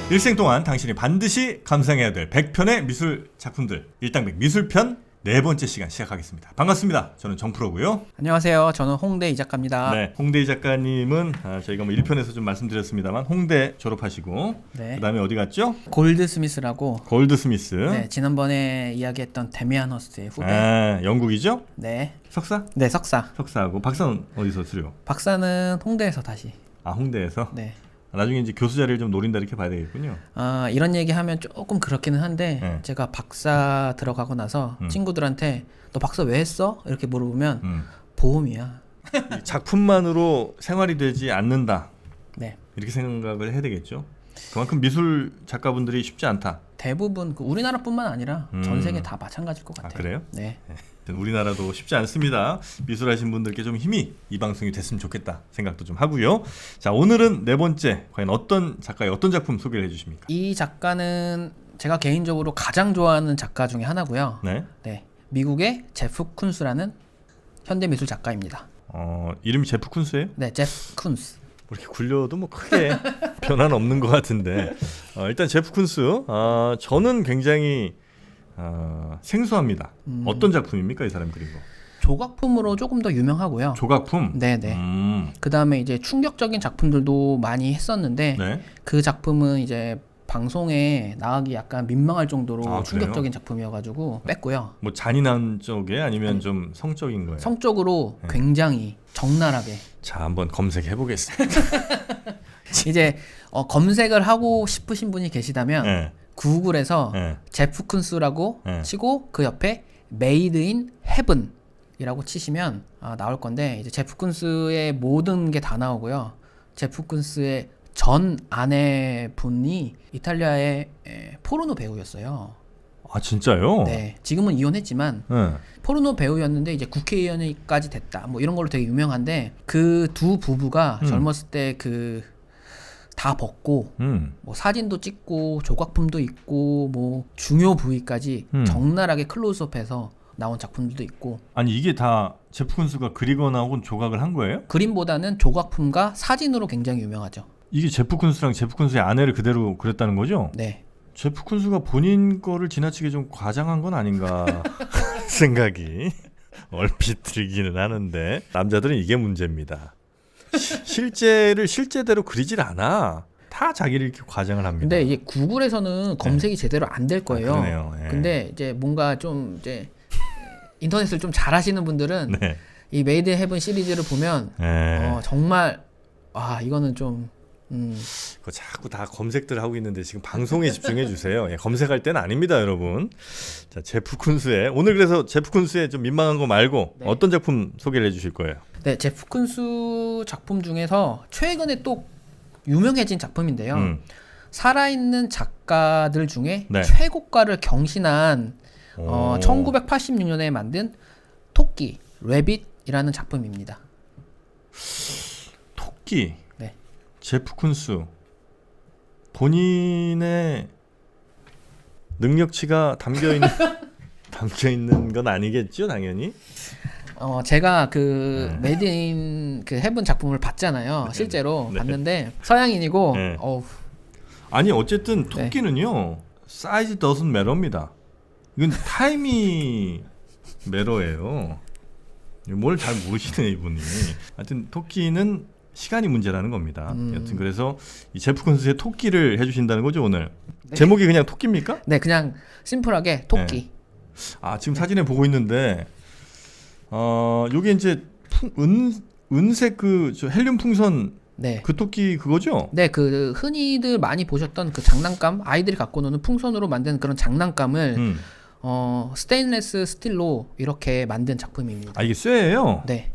일생 동안 당신이 반드시 감상해야 될 100편의 미술 작품들 일당백 미술편 네 번째 시간 시작하겠습니다. 반갑습니다. 저는 정프로고요. 안녕하세요. 저는 홍대 이 작가입니다. 네, 홍대 이 작가님은 저희가 뭐 1편에서 좀 말씀드렸습니다만 홍대 졸업하시고 네. 그다음에 어디 갔죠? 골드스미스라고. 골드스미스. 네, 지난번에 이야기했던 데미안 허스트의 후배. 영국이죠? 네. 석사? 네, 석사. 석사하고 박사는 어디서 수료? 박사는 홍대에서 다시. 홍대에서? 네. 나중에 이제 교수 자리를 좀 노린다 이렇게 봐야 되겠군요. 이런 얘기하면 조금 그렇기는 한데 네. 제가 박사 들어가고 나서 친구들한테 너 박사 왜 했어? 이렇게 물어보면 보험이야. 이 작품만으로 생활이 되지 않는다. 네. 이렇게 생각을 해야 되겠죠. 그만큼 미술 작가분들이 쉽지 않다. 대부분 우리나라뿐만 아니라 전 세계 다 마찬가지일 것 같아요. 그래요? 네. 우리나라도 쉽지 않습니다. 미술하신 분들께 좀 힘이 이 방송이 됐으면 좋겠다 생각도 좀 하고요. 자, 오늘은 네 번째 과연 어떤 작가의 어떤 작품 소개를 해주십니까? 이 작가는 제가 개인적으로 가장 좋아하는 작가 중에 하나고요. 네. 네. 미국의 제프 쿤스라는 현대 미술 작가입니다. 이름이 제프 쿤스예요? 네, 제프 쿤스. 뭐 이렇게 굴려도 뭐 크게 변화는 없는 것 같은데 일단 제프 쿤스 저는 굉장히 생소합니다. 어떤 작품입니까 이 사람 그린 거? 조각품으로 조금 더 유명하고요. 조각품? 네네. 그 다음에 이제 충격적인 작품들도 많이 했었는데 네. 그 작품은 이제 방송에 나가기 약간 민망할 정도로 그래요? 충격적인 작품이어가지고 뺐고요. 뭐 잔인한 쪽에 아니면 좀 성적인 거예요? 성적으로 굉장히 적나라하게. 자, 한번 검색해 보겠습니다. 이제 검색을 하고 싶으신 분이 계시다면 네. 구글에서 네. 제프 쿤스라고 네. 치고 그 옆에 Made in Heaven이라고 치시면 나올 건데 이제 제프 쿤스의 모든 게 다 나오고요. 제프 쿤스의 전 아내분이 이탈리아의 포르노 배우였어요. 진짜요? 네, 지금은 이혼했지만 네. 포르노 배우였는데 이제 국회의원까지 됐다. 뭐 이런 걸로 되게 유명한데 그 두 부부가 젊었을 때 다 벗고 뭐 사진도 찍고 조각품도 있고 뭐 중요 부위까지 적나라하게 클로즈업해서 나온 작품들도 있고. 아니 이게 다 제프 쿤스가 그리거나 혹은 조각을 한 거예요? 그림보다는 조각품과 사진으로 굉장히 유명하죠. 이게 제프 쿤스랑 제프 쿤스의 아내를 그대로 그렸다는 거죠? 네. 제프 쿤스가 본인 거를 지나치게 좀 과장한 건 아닌가 생각이 얼핏 들기는 하는데 남자들은 이게 문제입니다. 실제를 실제대로 그리질 않아. 다 자기를 이렇게 과장을 합니다. 근데 이게 구글에서는 검색이 제대로 안 될 거예요. 그러네요. 예. 근데 이제 뭔가 좀 이제 인터넷을 좀 잘하시는 분들은 네. 이 메이드 인 헤븐 시리즈를 보면 정말 이거는 좀 그거 자꾸 다 검색들 하고 있는데 지금 방송에 집중해 주세요. 검색할 때는 아닙니다, 여러분. 자, 제프 쿤스의 오늘 그래서 제프 쿤스의 좀 민망한 거 말고 네. 어떤 작품 소개를 해주실 거예요? 네, 제프 쿤스 작품 중에서 최근에 또 유명해진 작품인데요. 살아있는 작가들 중에 네. 최고가를 경신한 1986년에 만든 토끼, 래빗이라는 작품입니다. 토끼. 네. 제프 쿤스 본인의 능력치가 담겨 있는 건 아니겠죠, 당연히. 제가 메이드 인 헤븐 작품을 봤잖아요. 실제로 네. 봤는데 서양인이고 네. 어우, 아니 어쨌든 토끼는요 사이즈 doesn't matter입니다. 이건 타이미 매러예요. 뭘 잘 모르시네 이분이. 하여튼 토끼는 시간이 문제라는 겁니다. 여튼 그래서 이 제프 콘스의 토끼를 해주신다는 거죠 오늘. 네. 제목이 그냥 토끼입니까? 네, 그냥 심플하게 토끼. 지금 사진에 보고 있는데 요게 이제 은색 저 헬륨 풍선 네. 그 토끼 그거죠? 네, 흔히들 많이 보셨던 그 장난감, 아이들이 갖고 노는 풍선으로 만든 그런 장난감을 스테인레스 스틸로 이렇게 만든 작품입니다. 이게 쇠예요? 네.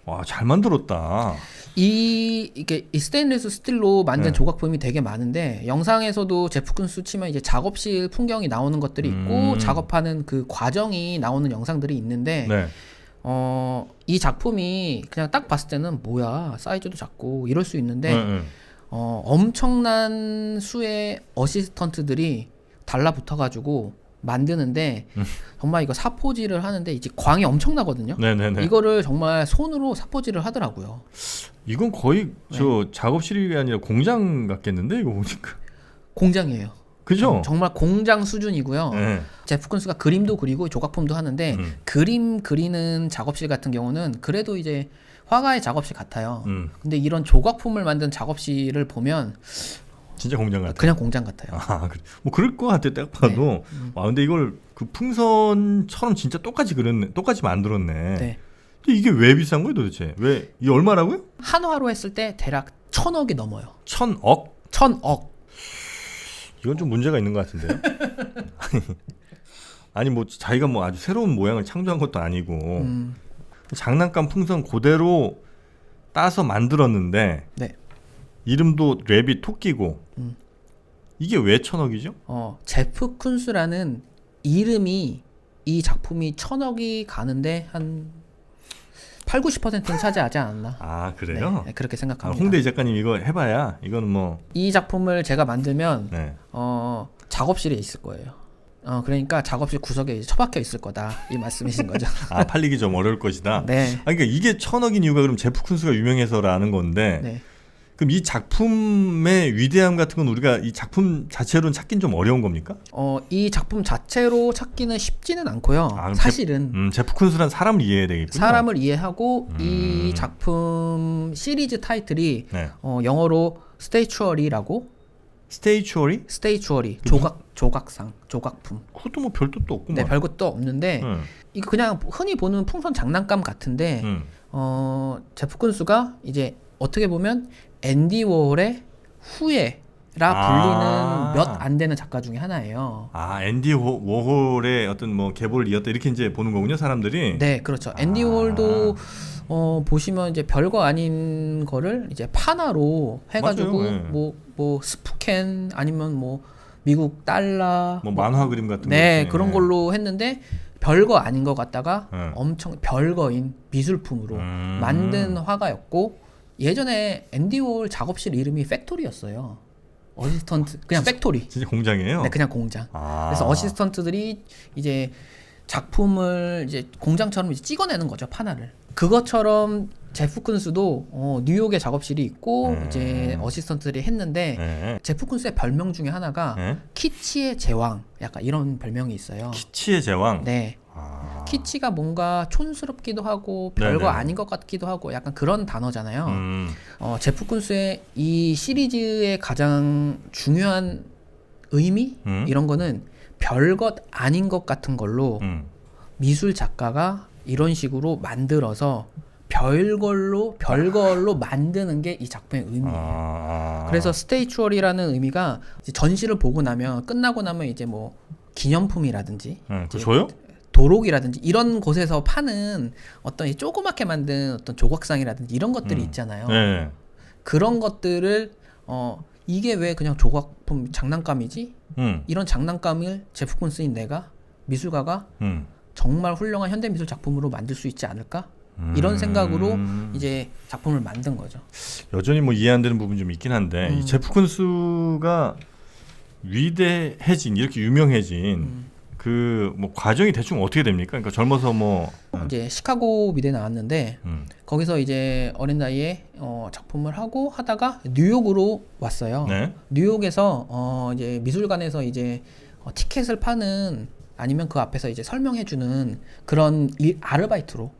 와, 잘 만들었다. 이게 스테인레스 스틸로 만든 네. 조각품이 되게 많은데 영상에서도 제프 쿤스 치면 이제 작업실 풍경이 나오는 것들이 있고 작업하는 그 과정이 나오는 영상들이 있는데 네. 이 작품이 그냥 딱 봤을 때는 뭐야 사이즈도 작고 이럴 수 있는데 엄청난 수의 어시스턴트들이 달라붙어가지고 만드는데 정말 이거 사포질을 하는데 이제 광이 엄청나거든요. 네네네. 이거를 정말 손으로 사포질을 하더라고요. 이건 거의 저 작업실이 아니라 공장 같겠는데 이거 보니까. 공장이에요. 그죠? 정말 공장 수준이고요. 네. 제프 쿤스가 그림도 그리고 조각품도 하는데 그림 그리는 작업실 같은 경우는 그래도 이제 화가의 작업실 같아요. 근데 이런 조각품을 만든 작업실을 보면 진짜 공장 같아요. 그냥 공장 같아요. 아, 그래. 뭐 그럴 것 같아. 딱 봐도. 네. 와, 근데 이걸 그 풍선처럼 진짜 똑같이 그렸네. 똑같이 만들었네. 네. 근데 이게 왜 비싼 거예요, 도대체? 왜? 이게 얼마라고요? 한화로 했을 때 대략 1,000억이 넘어요. 1,000억? 1,000억. 이건 좀 문제가 있는 것 같은데요. 아니 뭐 자기가 뭐 아주 새로운 모양을 창조한 것도 아니고 장난감 풍선 그대로 따서 만들었는데 네. 이름도 래빗 토끼고 이게 왜 1,000억이죠? 제프 쿤스라는 이름이 이 작품이 1,000억이 가는데 한 8, 90%는 차지하지 않았나. 아 그래요? 네, 그렇게 생각합니다. 홍대 작가님 이거 해봐야 이거는 뭐 이 작품을 제가 만들면 네. 작업실에 있을 거예요. 그러니까 작업실 구석에 이제 처박혀 있을 거다 이 말씀이신 거죠. 아 팔리기 좀 어려울 것이다. 네. 아 그러니까 이게 1,000억인 이유가 그럼 제프 쿤스가 유명해서라는 건데 네. 그럼 이 작품의 위대함 같은 건 우리가 이 작품 자체로는 찾긴 좀 어려운 겁니까? 이 작품 자체로 찾기는 쉽지는 않고요. 아, 사실은 제프 쿤스란 사람을 이해해야 되겠군요. 사람을 이해하고 이 작품 시리즈 타이틀이 네. 영어로 스테이추어리라고 스테이추어리? 스테이추어리 조각상 조각품. 그것도 뭐 별 뜻도 없구만. 네, 별것도 없는데 이거 그냥 흔히 보는 풍선 장난감 같은데 제프 쿤스가 이제 어떻게 보면 앤디 워홀의 후예라 불리는 몇 안 되는 작가 중에 하나예요. 아, 앤디 워홀의 어떤 뭐 계보를 이었다 이렇게 이제 보는 거군요, 사람들이. 네, 그렇죠. 앤디 워홀도 보시면 이제 별거 아닌 거를 이제 판화로 해가지고 맞아요, 네. 뭐 스프캔 아니면 뭐 미국 달러 뭐 만화 그림 같은 거. 네, 그런 걸로 했는데 별거 아닌 것 같다가 네. 엄청 별거인 미술품으로 만든 화가였고 예전에 앤디 워홀 작업실 이름이 팩토리였어요. 어시스턴트 그냥 팩토리. 진짜 공장이에요? 네, 그냥 공장. 그래서 어시스턴트들이 이제 작품을 이제 공장처럼 이제 찍어내는 거죠, 판화를. 그것처럼 제프 쿤스도 뉴욕에 작업실이 있고 이제 어시스턴트들이 했는데 네. 제프 쿤스의 별명 중에 하나가 네. 키치의 제왕, 약간 이런 별명이 있어요. 키치의 제왕. 네. 키치가 뭔가 촌스럽기도 하고 별거 네네. 아닌 것 같기도 하고 약간 그런 단어잖아요. 제프 쿤스의 이 시리즈의 가장 중요한 의미 이런 거는 별것 아닌 것 같은 걸로 미술 작가가 이런 식으로 만들어서 별걸로 만드는 게 이 작품의 의미예요. 그래서 스테이추어리라는 의미가 이제 전시를 보고 나면 끝나고 나면 이제 뭐 기념품이라든지 그거 줘요? 도록이라든지 이런 곳에서 파는 어떤 이 조그맣게 만든 어떤 조각상이라든지 이런 것들이 있잖아요. 네. 그런 것들을 이게 왜 그냥 조각품 장난감이지? 이런 장난감을 제프 쿤스인 내가 미술가가 정말 훌륭한 현대미술 작품으로 만들 수 있지 않을까? 이런 생각으로 이제 작품을 만든 거죠. 여전히 뭐 이해 안 되는 부분이 좀 있긴 한데 이 제프 쿤스가 위대해진 이렇게 유명해진 그 뭐 과정이 대충 어떻게 됩니까? 그러니까 젊어서 뭐 이제 시카고 미대 나왔는데 거기서 이제 어린 나이에 작품을 하고 하다가 뉴욕으로 왔어요. 네. 뉴욕에서 이제 미술관에서 이제 티켓을 파는 아니면 그 앞에서 이제 설명해주는 그런 아르바이트로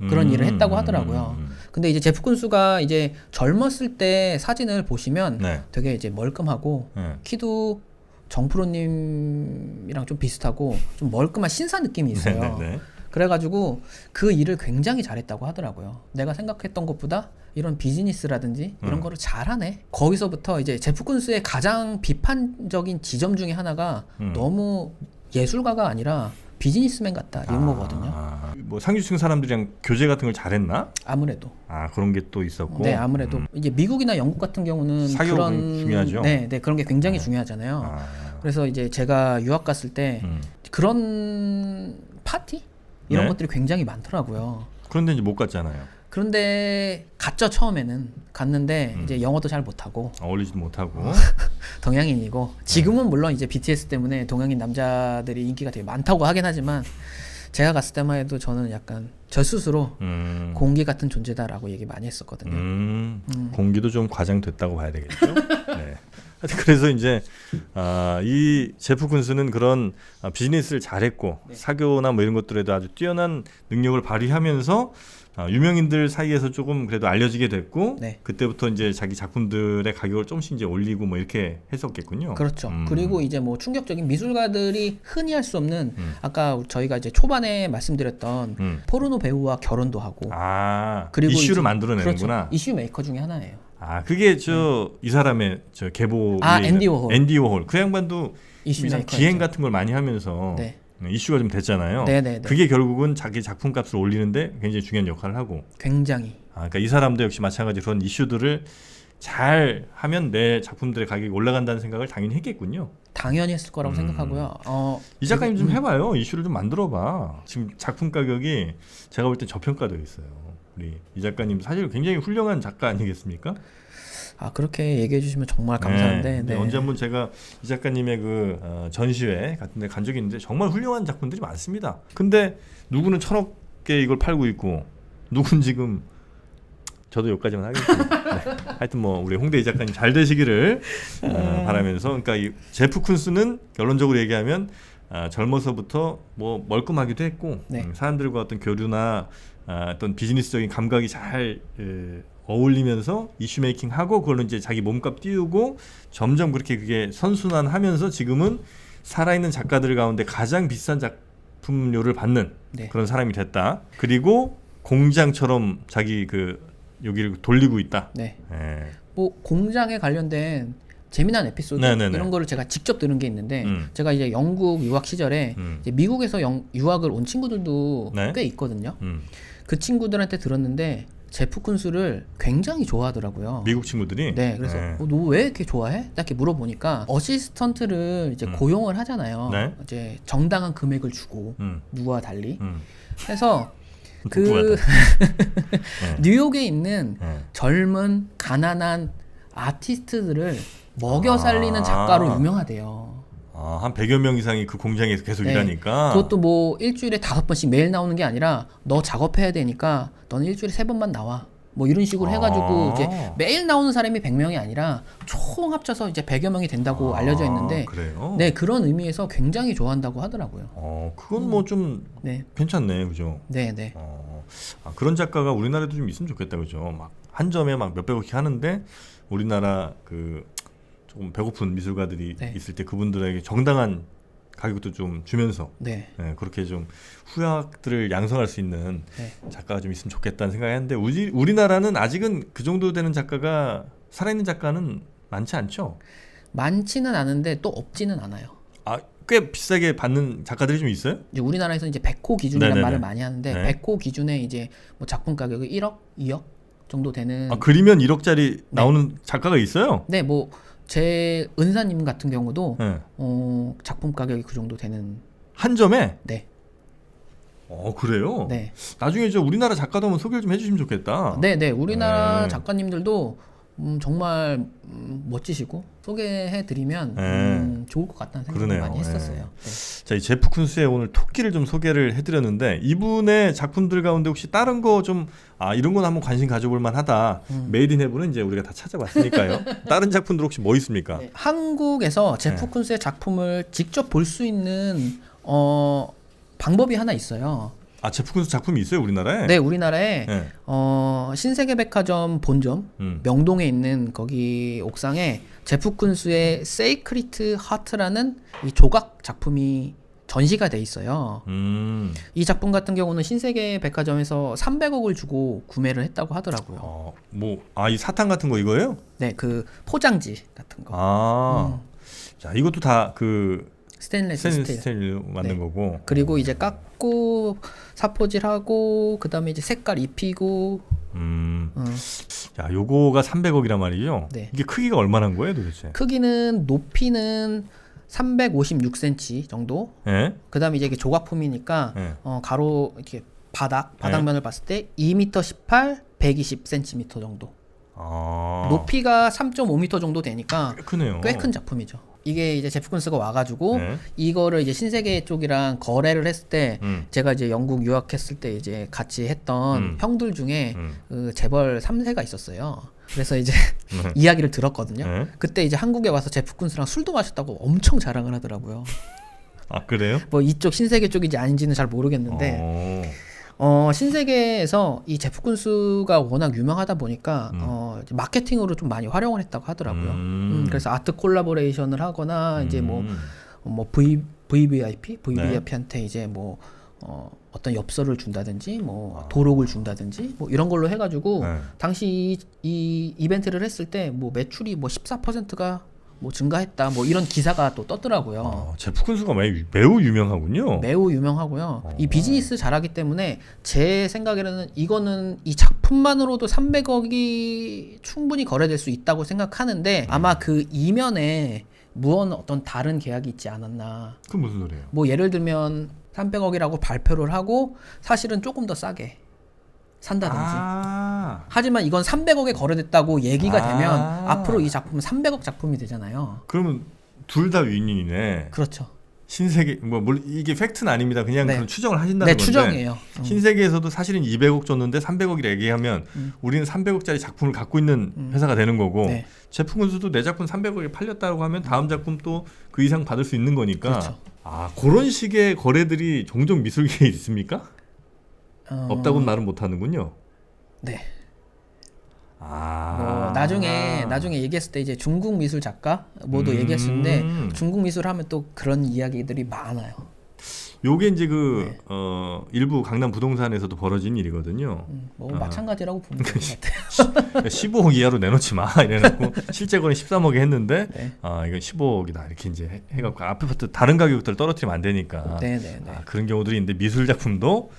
그런 일을 했다고 하더라고요. 근데 이제 제프 쿤스가 이제 젊었을 때 사진을 보시면 네. 되게 이제 멀끔하고 키도 정프로님이랑 좀 비슷하고 좀 멀끔한 신사 느낌이 있어요. 네. 그래가지고 그 일을 굉장히 잘했다고 하더라고요. 내가 생각했던 것보다 이런 비즈니스라든지 이런 거를 잘하네. 거기서부터 이제 제프 쿤스의 가장 비판적인 지점 중에 하나가 너무 예술가가 아니라 비즈니스맨 같다 이런 거거든요. 뭐 상류층 사람들이랑 교제 같은 걸 잘했나? 아무래도. 그런 게 또 있었고. 네, 아무래도 이제 미국이나 영국 같은 경우는 사교육이 중요하죠. 네, 그런 게 굉장히 중요하잖아요. 그래서 이제 제가 유학 갔을 때 그런 파티 이런 네. 것들이 굉장히 많더라고요. 그런데 이제 못 갔잖아요. 그런데 갔죠. 처음에는 갔는데 이제 영어도 잘 못하고 어울리지도 못하고. 동양인이고 지금은 물론 이제 BTS 때문에 동양인 남자들이 인기가 되게 많다고 하긴 하지만 제가 갔을 때만 해도 저는 약간 저 스스로 공기 같은 존재다라고 얘기 많이 했었거든요. 공기도 좀 과장됐다고 봐야 되겠죠. 네. 그래서 이제 이 제프 쿤스는 그런 비즈니스를 잘했고 네. 사교나 뭐 이런 것들에도 아주 뛰어난 능력을 발휘하면서 유명인들 사이에서 조금 그래도 알려지게 됐고 네. 그때부터 이제 자기 작품들의 가격을 조금씩 이제 올리고 뭐 이렇게 했었겠군요. 그렇죠. 그리고 이제 뭐 충격적인 미술가들이 흔히 할 수 없는 아까 저희가 이제 초반에 말씀드렸던 포르노 배우와 결혼도 하고 그리고 이슈를 이제, 만들어내는구나. 그렇죠. 이슈 메이커 중에 하나예요. 그게 이 사람의 저 계보 앤디 워홀. 앤디 워홀. 그 양반도 이슈 이상 메이커였죠. 기행 같은 걸 많이 하면서 네. 이슈가 좀 됐잖아요. 네네네. 그게 결국은 자기 작품 값을 올리는데 굉장히 중요한 역할을 하고. 굉장히. 그러니까 이 사람도 역시 마찬가지로 그런 이슈들을 잘 하면 내 작품들의 가격이 올라간다는 생각을 당연히 했겠군요. 당연히 했을 거라고 생각하고요. 이 작가님 좀 해봐요. 이슈를 좀 만들어봐. 지금 작품 가격이 제가 볼 땐 저평가되어 있어요. 우리 이 작가님 사실 굉장히 훌륭한 작가 아니겠습니까? 그렇게 얘기해 주시면 정말 감사한데. 네. 언제 한번 제가 이 작가님의 그 전시회 같은 데 간 적이 있는데 정말 훌륭한 작품들이 많습니다. 근데 누구는 1,000억에 이걸 팔고 있고 누군 지금 저도 여기까지만 하겠습니다. 네. 하여튼 뭐 우리 홍대 이 작가님 잘 되시기를 바라면서 그러니까 이 제프 쿤스는 결론적으로 얘기하면 젊어서부터 뭐 멀끔하기도 했고 네. 사람들과 어떤 교류나 어떤 비즈니스적인 감각이 잘 어울리면서 이슈 메이킹하고 그걸로 이제 자기 몸값 띄우고 점점 그렇게 그게 선순환하면서 지금은 살아있는 작가들 가운데 가장 비싼 작품료를 받는 네. 그런 사람이 됐다. 그리고 공장처럼 자기 여기를 돌리고 있다. 네. 네. 뭐 공장에 관련된 재미난 에피소드 네네네. 이런 거를 제가 직접 들은 게 있는데 제가 이제 영국 유학 시절에 이제 미국에서 유학을 온 친구들도 네. 꽤 있거든요. 그 친구들한테 들었는데 제프 쿤스를 굉장히 좋아하더라고요. 미국 친구들이. 네, 그래서 너 왜 이렇게 좋아해? 이렇게 물어보니까 어시스턴트를 이제 고용을 하잖아요. 네. 이제 정당한 금액을 주고 누구와 달리. 그래서 네. 뉴욕에 있는 네. 젊은 가난한 아티스트들을 먹여 살리는 작가로 유명하대요. 한 100여 명 이상이 그 공장에서 계속 네. 일하니까. 그것도 뭐 일주일에 5번씩 매일 나오는 게 아니라 너 작업해야 되니까 너는 일주일에 3번만 나와. 뭐 이런 식으로 해가지고 이제 매일 나오는 사람이 100명이 아니라 총 합쳐서 이제 100여 명이 된다고 알려져 있는데 그래요? 네, 그런 의미에서 굉장히 좋아한다고 하더라고요. 그건 뭐 좀 네. 괜찮네, 그죠? 네, 네. 그런 작가가 우리나라에도 좀 있으면 좋겠다, 그죠? 막 한 점에 막 몇백억씩 하는데 우리나라 조금 배고픈 미술가들이 네. 있을 때 그분들에게 정당한 가격도 좀 주면서 네. 그렇게 좀 후약들을 양성할 수 있는 네. 작가가 좀 있으면 좋겠다는 생각이 했는데 우리나라는 아직은 그 정도 되는 작가가 살아있는 작가는 많지 않죠? 많지는 않은데 또 없지는 않아요. 꽤 비싸게 받는 작가들이 좀 있어요? 이제 우리나라에서 이제 100호 기준이라는 네네네. 말을 많이 하는데 네. 100호 기준에 이제 뭐 작품 가격이 1억, 2억 정도 되는. 그리면 1억짜리 나오는 작가가 있어요? 네, 뭐 제 은사님 같은 경우도 네. 작품 가격이 그 정도 되는. 한 점에? 네. 그래요? 네. 나중에 저 우리나라 작가도 한번 소개를 좀 해주시면 좋겠다. 네, 네. 우리나라 네. 작가님들도 정말 멋지시고 소개해드리면 좋을 것 같다는 생각을 그러네요. 많이 했었어요. 네. 네. 자, 이 제프 쿤스의 오늘 토끼를 좀 소개를 해드렸는데 이분의 작품들 가운데 혹시 다른 거 좀 이런 건 한번 관심 가져볼 만하다. 메이드 인 헤븐은 이제 우리가 다 찾아봤으니까요. 다른 작품들 혹시 뭐 있습니까? 네. 한국에서 제프 쿤스의 작품을 직접 볼 수 있는 방법이 하나 있어요. 제프 쿤스 작품이 있어요, 우리나라에? 네, 우리나라에 네. 신세계백화점 본점 명동에 있는 거기 옥상에 제프 쿤스의 세이크리트 하트라는 이 조각 작품이 전시가 돼 있어요. 이 작품 같은 경우는 신세계백화점에서 300억을 주고 구매를 했다고 하더라고요. 이 사탕 같은 거 이거예요? 네, 그 포장지 같은 거. 자, 이것도 다 스테인레스 스틸 만든 거고. 그리고 이제 깎고 사포질하고 그다음에 이제 색깔 입히고. 자, 요거가 300억이란 말이죠. 네. 이게 크기가 얼마나 한 거예요, 도대체? 크기는 높이는 356cm 정도. 네? 그다음에 이제 이게 조각품이니까 네. 가로 이렇게 바닥면을 봤을 때 2m 18, 120cm 정도. 높이가 3.5m 정도 되니까 꽤 크네요. 꽤 큰 작품이죠. 이게 이제 제프 쿤스가 와가지고 이거를 이제 신세계 쪽이랑 거래를 했을 때 제가 이제 영국 유학했을 때 이제 같이 했던 형들 중에 그 재벌 3세가 있었어요. 그래서 이제 이야기를 들었거든요. 그때 이제 한국에 와서 제프 쿤스랑 술도 마셨다고 엄청 자랑을 하더라고요. 아 그래요? 뭐 이쪽 신세계 쪽인지 아닌지는 잘 모르겠는데 신세계에서 이 제프 쿤스가 워낙 유명하다 보니까 이제 마케팅으로 좀 많이 활용을 했다고 하더라고요. 그래서 아트 콜라보레이션을 하거나 이제 뭐 VVIP한테 이제 뭐 어떤 엽서를 준다든지 뭐 도록을 준다든지 뭐 이런 걸로 해가지고 당시 이 이벤트를 했을 때 뭐 매출이 뭐 14%가 뭐 증가했다 뭐 이런 기사가 또 떴더라고요. 제프 쿤스가 매우 유명하군요. 매우 유명하고요. 이 비즈니스 잘하기 때문에 제 생각에는 이거는 이 작품만으로도 300억이 충분히 거래될 수 있다고 생각하는데 아마 그 이면에 무언 어떤 다른 계약이 있지 않았나. 그 무슨 소리예요? 뭐 예를 들면 300억이라고 발표를 하고 사실은 조금 더 싸게 산다든지. 하지만 이건 300억에 거래됐다고 얘기가 되면 앞으로 이 작품은 300억 작품이 되잖아요. 그러면 둘 다 윈윈이네. 그렇죠. 신세계 뭐 물론 이게 팩트는 아닙니다. 그냥 그런 추정을 하신다는 네, 건데. 추정이에요. 신세계에서도 사실은 200억 줬는데 300억이라 얘기하면 우리는 300억짜리 작품을 갖고 있는 회사가 되는 거고 제프 쿤스도 내 작품 300억에 팔렸다고 하면 다음 작품 또 그 이상 받을 수 있는 거니까. 그렇죠. 그런 식의 거래들이 종종 미술계에 있습니까? 없다고는 말은 못하는군요. 네. 뭐 나중에 얘기했을 때 이제 중국 미술 작가 뭐도 얘기했었는데 중국 미술 하면 또 그런 이야기들이 많아요. 요게 이제 일부 강남 부동산에서도 벌어진 일이거든요. 뭐 마찬가지라고 보면 될 것 같아요. 15억 이하로 내놓지 마 이래놓고 실제 거는 13억에 했는데 이건 15억이다 이렇게 이제 해갖고 앞에부터 다른 가격들 떨어뜨리면 안 되니까 그런 경우들이 있는데 미술 작품도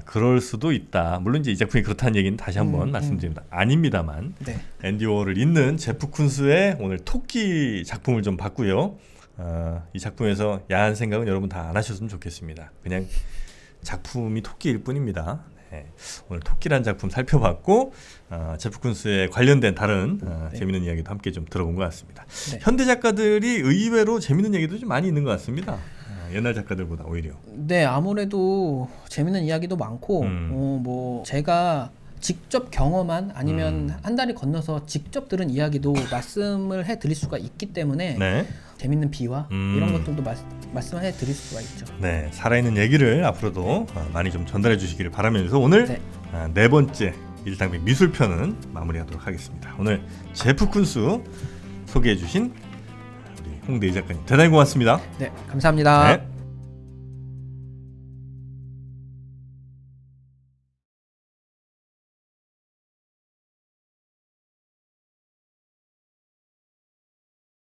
그럴 수도 있다. 물론 이제 이 작품이 그렇다는 얘기는 다시 한번 말씀드립니다. 아닙니다만 앤디 워홀을 잇는 제프 쿤스의 오늘 토끼 작품을 좀 봤고요. 이 작품에서 야한 생각은 여러분 다 안 하셨으면 좋겠습니다. 그냥 작품이 토끼일 뿐입니다. 오늘 토끼란 작품 살펴봤고 제프 쿤스에 관련된 다른 재밌는 이야기도 함께 좀 들어본 것 같습니다. 현대 작가들이 의외로 재밌는 얘기도 좀 많이 있는 것 같습니다. 옛날 작가들보다 오히려. 네, 아무래도 재밌는 이야기도 많고 뭐 제가 직접 경험한 아니면 한 달이 건너서 직접 들은 이야기도 말씀을 해드릴 수가 있기 때문에 재밌는 비화 이런 것들도 말씀해 드릴 수가 있죠. 네, 살아있는 얘기를 앞으로도 많이 좀 전달해 주시기를 바라면서 오늘 네 번째 일당백 미술편은 마무리하도록 하겠습니다. 오늘 제프 쿤스 소개해 주신 우리 홍대희 작가님 대단히 고맙습니다. 네, 감사합니다. 네.